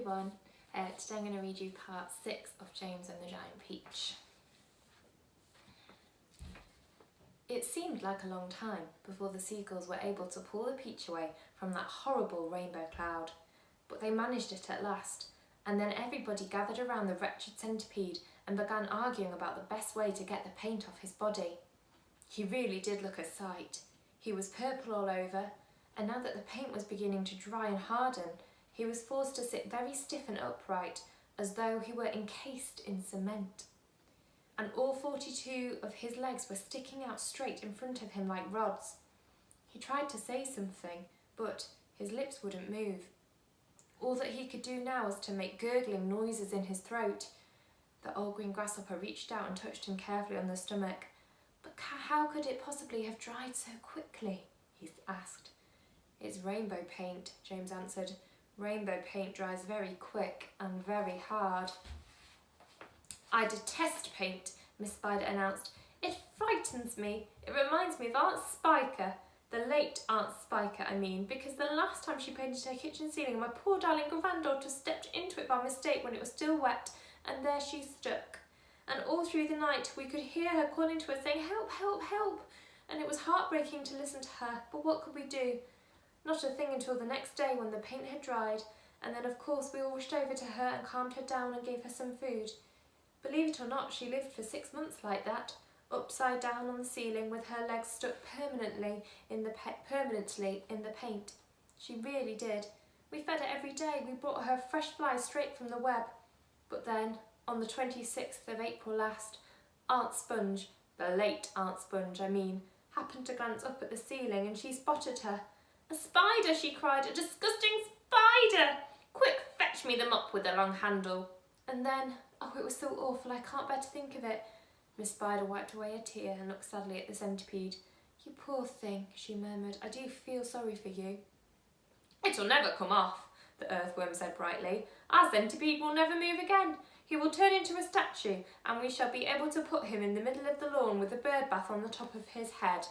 everyone. Today I'm going to read you part 6 of James and the Giant Peach. It seemed like a long time before the seagulls were able to pull the peach away from that horrible rainbow cloud, but they managed it at last, and then everybody gathered around the wretched centipede and began arguing about the best way to get the paint off his body. He really did look a sight. He was purple all over, and now that the paint was beginning to dry and harden, he was forced to sit very stiff and upright, as though he were encased in cement. And all 42 of his legs were sticking out straight in front of him like rods. He tried to say something, but his lips wouldn't move. All that he could do now was to make gurgling noises in his throat. The old green grasshopper reached out and touched him carefully on the stomach. "But how could it possibly have dried so quickly?" he asked. "It's rainbow paint," James answered. "Rainbow paint dries very quick and very hard." "I detest paint," Miss Spider announced. "It frightens me. It reminds me of Aunt Spiker, the late Aunt Spiker, I mean, because the last time she painted her kitchen ceiling, my poor darling granddaughter stepped into it by mistake when it was still wet, and there she stuck. And all through the night we could hear her calling to us saying, 'Help, help, help!' And it was heartbreaking to listen to her, but what could we do? Not a thing until the next day when the paint had dried, and then of course we all rushed over to her and calmed her down and gave her some food. Believe it or not, she lived for 6 months like that, upside down on the ceiling with her legs stuck permanently in the paint. She really did. We fed her every day. We brought her fresh flies straight from the web. But then, on the 26th of April last, Aunt Sponge, the late Aunt Sponge, I mean, happened to glance up at the ceiling and she spotted her. 'A spider!' she cried. 'A disgusting spider! Quick, fetch me the mop with the long handle!' And then, oh, it was so awful, I can't bear to think of it." Miss Spider wiped away a tear and looked sadly at the centipede. "You poor thing," she murmured. "I do feel sorry for you." "It'll never come off," the earthworm said brightly. "Our centipede will never move again. He will turn into a statue, and we shall be able to put him in the middle of the lawn with a bird bath on the top of his head."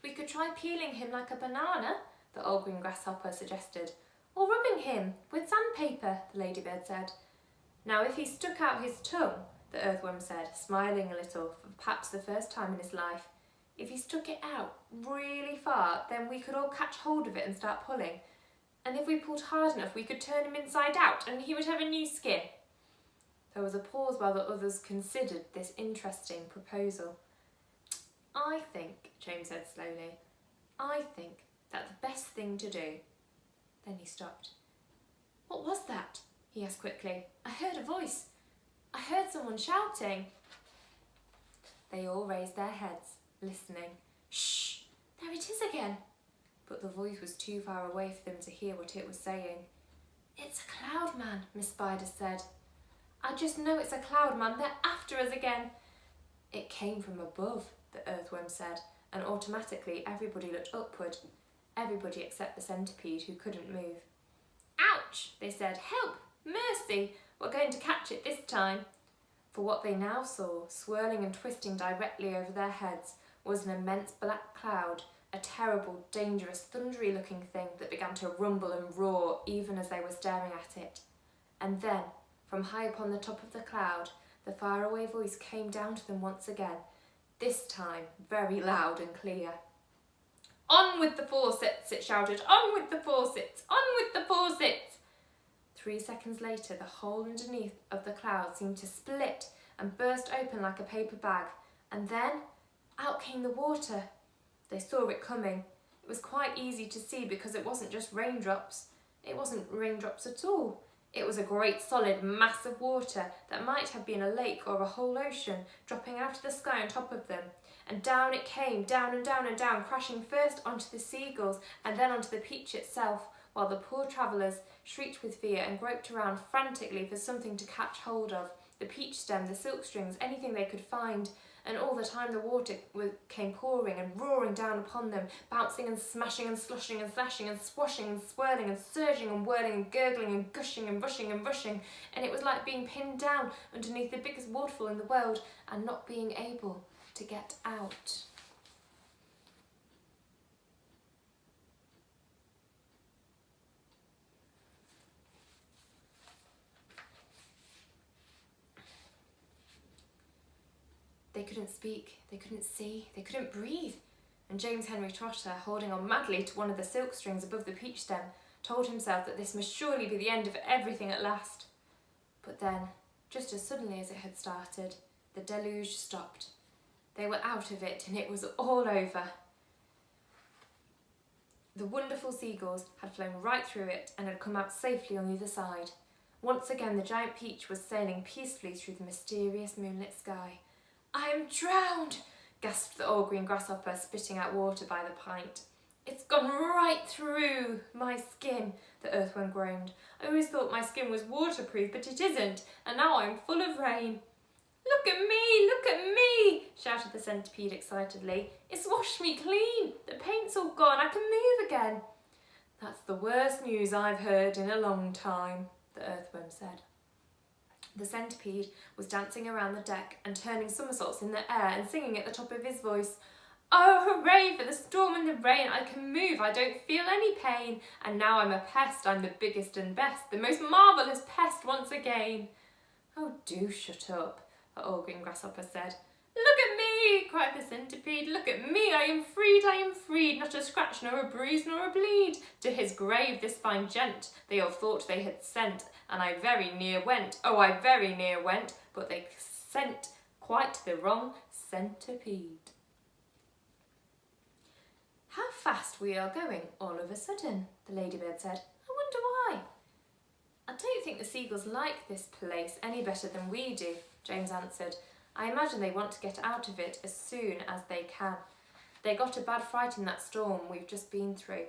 "We could try peeling him like a banana," the old green grasshopper suggested. "Or rubbing him with sandpaper," the ladybird said. "Now if he stuck out his tongue," the earthworm said, smiling a little for perhaps the first time in his life, "if he stuck it out really far, then we could all catch hold of it and start pulling. And if we pulled hard enough, we could turn him inside out and he would have a new skin." There was a pause while the others considered this interesting proposal. "I think," James said slowly, "I think that the best thing to do—" Then he stopped. "What was that?" he asked quickly. "I heard a voice. I heard someone shouting." They all raised their heads, listening. "Shh! There it is again!" But the voice was too far away for them to hear what it was saying. "It's a cloud man," Miss Spider said. "I just know it's a cloud man. They're after us again." "It came from above," the earthworm said, and automatically everybody looked upward. Everybody except the centipede, who couldn't move. "Ouch!" they said. "Help! Mercy! We're going to catch it this time." For what they now saw, swirling and twisting directly over their heads, was an immense black cloud, a terrible, dangerous, thundery-looking thing that began to rumble and roar even as they were staring at it. And then, from high up on the top of the cloud, the faraway voice came down to them once again, this time very loud and clear. "On with the faucets!" it shouted. "On with the faucets! On with the faucets!" 3 seconds later, the hole underneath of the cloud seemed to split and burst open like a paper bag, and then out came the water. They saw it coming. It was quite easy to see because it wasn't just raindrops. It wasn't raindrops at all. It was a great solid mass of water that might have been a lake or a whole ocean dropping out of the sky on top of them. And down it came, down and down and down, crashing first onto the seagulls and then onto the peach itself, while the poor travellers shrieked with fear and groped around frantically for something to catch hold of, the peach stem, the silk strings, anything they could find, and all the time the water came pouring and roaring down upon them, bouncing and smashing and slushing and slashing and swashing and swirling and surging and whirling and gurgling and gushing and rushing and rushing, and it was like being pinned down underneath the biggest waterfall in the world and not being able to get out. They couldn't speak, they couldn't see, they couldn't breathe, and James Henry Trotter, holding on madly to one of the silk strings above the peach stem, told himself that this must surely be the end of everything at last. But then, just as suddenly as it had started, the deluge stopped. They were out of it, and it was all over. The wonderful seagulls had flown right through it and had come out safely on the other side. Once again the giant peach was sailing peacefully through the mysterious moonlit sky. "I am drowned," gasped the old green grasshopper, spitting out water by the pint. "It's gone right through my skin," the earthworm groaned. "I always thought my skin was waterproof, but it isn't, and now I'm full of rain." "Look at me, look at me," shouted the centipede excitedly. "It's washed me clean. The paint's all gone. I can move again." "That's the worst news I've heard in a long time," the earthworm said. The centipede was dancing around the deck and turning somersaults in the air and singing at the top of his voice. "Oh, hooray for the storm and the rain! I can move, I don't feel any pain. And now I'm a pest, I'm the biggest and best, the most marvellous pest once again." "Oh, do shut up," the old green grasshopper said. "Look at me," cried the centipede. "Look at me, I am freed, not a scratch, nor a bruise, nor a bleed. To his grave this fine gent they all thought they had sent, and I very near went, oh, I very near went, but they sent quite the wrong centipede." "How fast we are going all of a sudden," the ladybird said. "I wonder why." "I don't think the seagulls like this place any better than we do," James answered. "I imagine they want to get out of it as soon as they can. They got a bad fright in that storm we've just been through."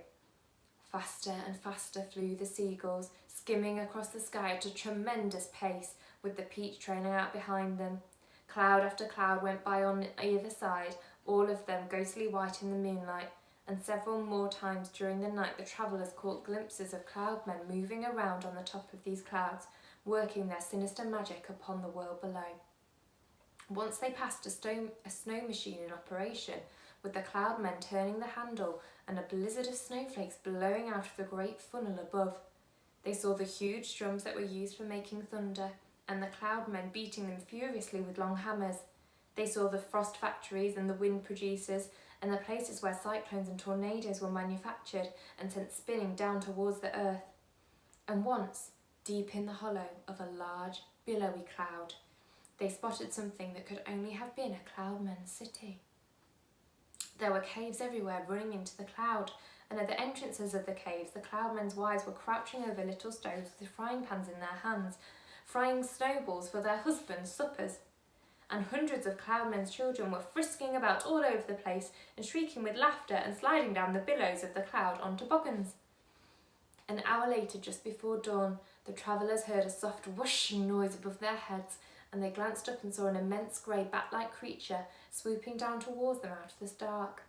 Faster and faster flew the seagulls, skimming across the sky at a tremendous pace, with the peach trailing out behind them. Cloud after cloud went by on either side, all of them ghostly white in the moonlight, and several more times during the night the travellers caught glimpses of cloudmen moving around on the top of these clouds, working their sinister magic upon the world below. Once they passed a snow machine in operation, with the cloudmen turning the handle and a blizzard of snowflakes blowing out of the great funnel above. They saw the huge drums that were used for making thunder, and the cloudmen beating them furiously with long hammers. They saw the frost factories and the wind producers, and the places where cyclones and tornadoes were manufactured and sent spinning down towards the earth. And once, deep in the hollow of a large, billowy cloud, they spotted something that could only have been a cloudman's city. There were caves everywhere running into the cloud, and at the entrances of the caves the cloudmen's wives were crouching over little stoves with frying pans in their hands, frying snowballs for their husbands' suppers. And hundreds of cloudmen's children were frisking about all over the place and shrieking with laughter and sliding down the billows of the cloud on toboggans. An hour later, just before dawn, the travellers heard a soft whooshing noise above their heads, and they glanced up and saw an immense grey bat-like creature swooping down towards them out of the dark.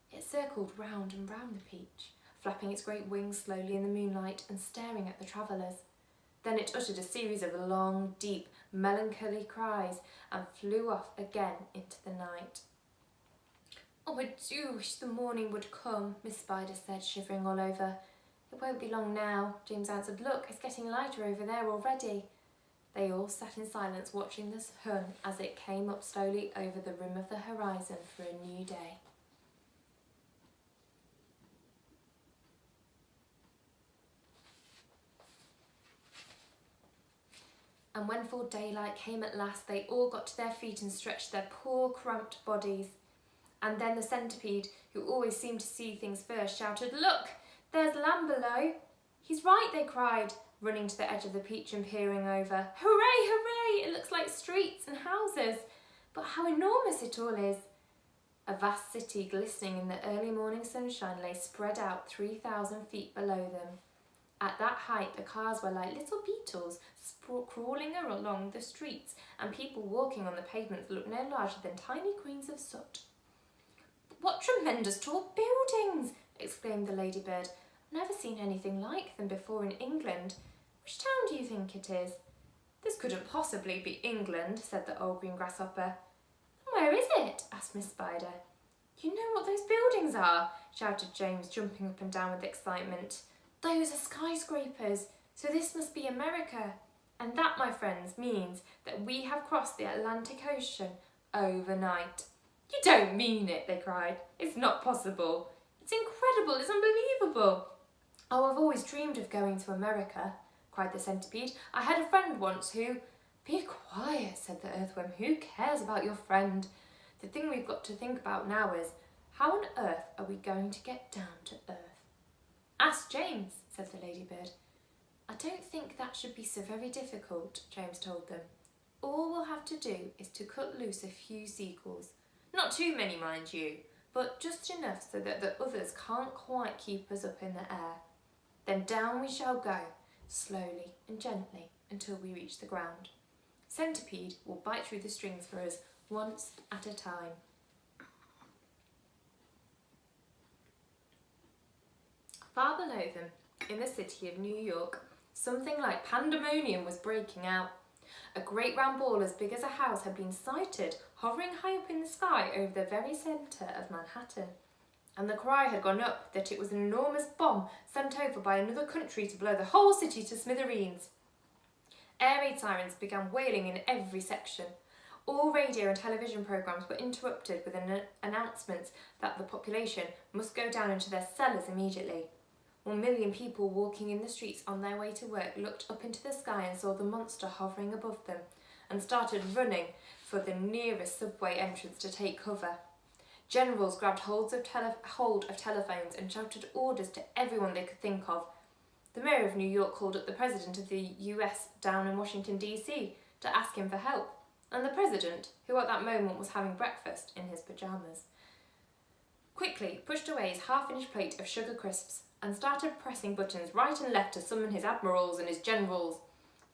It circled round and round the peach, flapping its great wings slowly in the moonlight and staring at the travellers. Then it uttered a series of long, deep, melancholy cries and flew off again into the night. "Oh, I do wish the morning would come," Miss Spider said, shivering all over. "It won't be long now," James answered. "Look, it's getting lighter over there already." They all sat in silence watching the sun as it came up slowly over the rim of the horizon for a new day. And when full daylight came at last, they all got to their feet and stretched their poor cramped bodies. And then the centipede, who always seemed to see things first, shouted, "Look, there's Lamb below." "He's right," they cried, running to the edge of the peach and peering over. "Hooray, hooray! It looks like streets and houses. But how enormous it all is!" A vast city glistening in the early morning sunshine lay spread out 3,000 feet below them. At that height, the cars were like little beetles crawling along the streets, and people walking on the pavements looked no larger than tiny grains of soot. "What tremendous tall buildings!" exclaimed the ladybird. "I've never seen anything like them before in England. Which town do you think it is?" "This couldn't possibly be England," said the old green grasshopper. "Where is it?" asked Miss Spider. "You know what those buildings are?" shouted James, jumping up and down with excitement. "Those are skyscrapers, so this must be America. And that, my friends, means that we have crossed the Atlantic Ocean overnight." "You don't mean it," they cried. "It's not possible. It's incredible, it's unbelievable." "Oh, I've always dreamed of going to America," cried the centipede. "I had a friend once who—" "Be quiet," said the earthworm. "Who cares about your friend? The thing we've got to think about now is, how on earth are we going to get down to earth?" "Ask James," said the ladybird. "I don't think that should be so very difficult," James told them. "All we'll have to do is to cut loose a few seagulls. Not too many, mind you, but just enough so that the others can't quite keep us up in the air. Then down we shall go, slowly and gently, until we reach the ground. Centipede will bite through the strings for us, once at a time." Far below them, in the city of New York, something like pandemonium was breaking out. A great round ball as big as a house had been sighted, hovering high up in the sky over the very centre of Manhattan. And the cry had gone up that it was an enormous bomb sent over by another country to blow the whole city to smithereens. Air raid sirens began wailing in every section. All radio and television programmes were interrupted with announcements that the population must go down into their cellars immediately. 1,000,000 people walking in the streets on their way to work looked up into the sky and saw the monster hovering above them, and started running for the nearest subway entrance to take cover. Generals grabbed hold of telephones and shouted orders to everyone they could think of. The mayor of New York called up the president of the US down in Washington, D.C. to ask him for help, and the president, who at that moment was having breakfast in his pyjamas, quickly pushed away his half-finished plate of sugar crisps and started pressing buttons right and left to summon his admirals and his generals.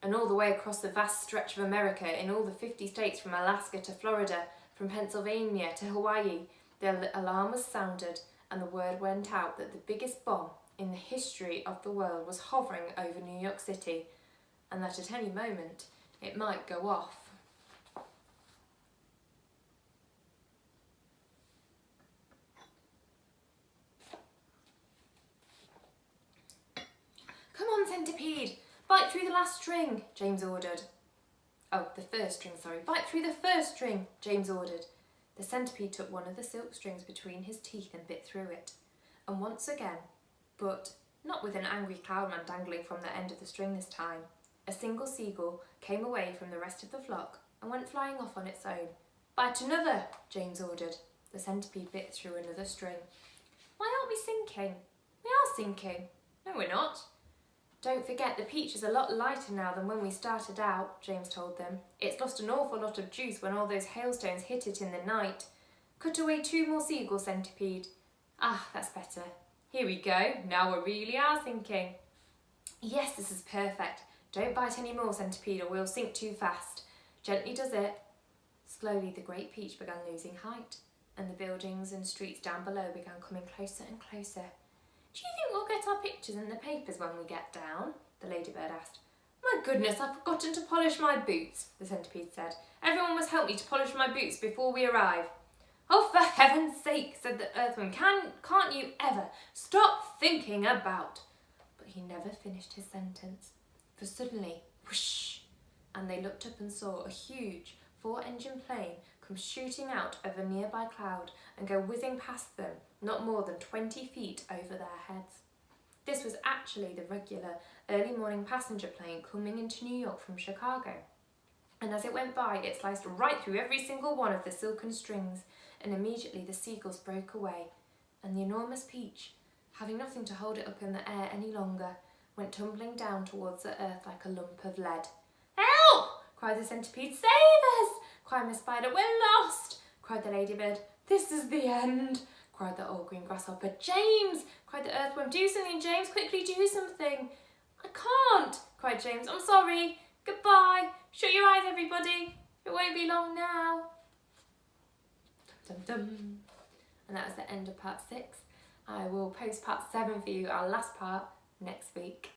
And all the way across the vast stretch of America, in all the 50 states from Alaska to Florida, from Pennsylvania to Hawaii, the alarm was sounded and the word went out that the biggest bomb in the history of the world was hovering over New York City, and that at any moment it might go off. "Come on, Centipede, bite through the last string," James ordered. "Oh, the first string, sorry. Bite through the first string," James ordered. The centipede took one of the silk strings between his teeth and bit through it. And once again, but not with an angry cloudman dangling from the end of the string this time, a single seagull came away from the rest of the flock and went flying off on its own. "Bite another," James ordered. The centipede bit through another string. "Why aren't we sinking?" "We are sinking." "No, we're not." "Don't forget the peach is a lot lighter now than when we started out," James told them. "It's lost an awful lot of juice when all those hailstones hit it in the night. Cut away 2 more seagulls, Centipede." "Ah, that's better. Here we go. Now we really are sinking." "Yes, this is perfect. Don't bite any more, Centipede, or we'll sink too fast. Gently does it." Slowly the great peach began losing height, and the buildings and streets down below began coming closer and closer. "Do you think we'll get our pictures in the papers when we get down?" the ladybird asked. "My goodness, I've forgotten to polish my boots," the centipede said. "Everyone must help me to polish my boots before we arrive." "Oh, for heaven's sake," said the earthworm, can't you ever stop thinking about—" But he never finished his sentence, for suddenly, whoosh, and they looked up and saw a huge 4-engine plane come shooting out of a nearby cloud and go whizzing past them, not more than 20 feet over their heads. This was actually the regular early morning passenger plane coming into New York from Chicago. And as it went by, it sliced right through every single one of the silken strings, and immediately the seagulls broke away, and the enormous peach, having nothing to hold it up in the air any longer, went tumbling down towards the earth like a lump of lead. "Help!" cried the centipede. "Save us!" cried Miss Spider. "We're lost!" cried the ladybird. "This is the end!" cried the old green grasshopper. "James!" cried the earthworm. "Do something, James! Quickly do something!" I can't, cried James. I'm sorry. Goodbye. Shut your eyes, everybody. It won't be long now. Dum, dum, dum. And that was the end of part 6. I will post part 7 for you, our last part, next week.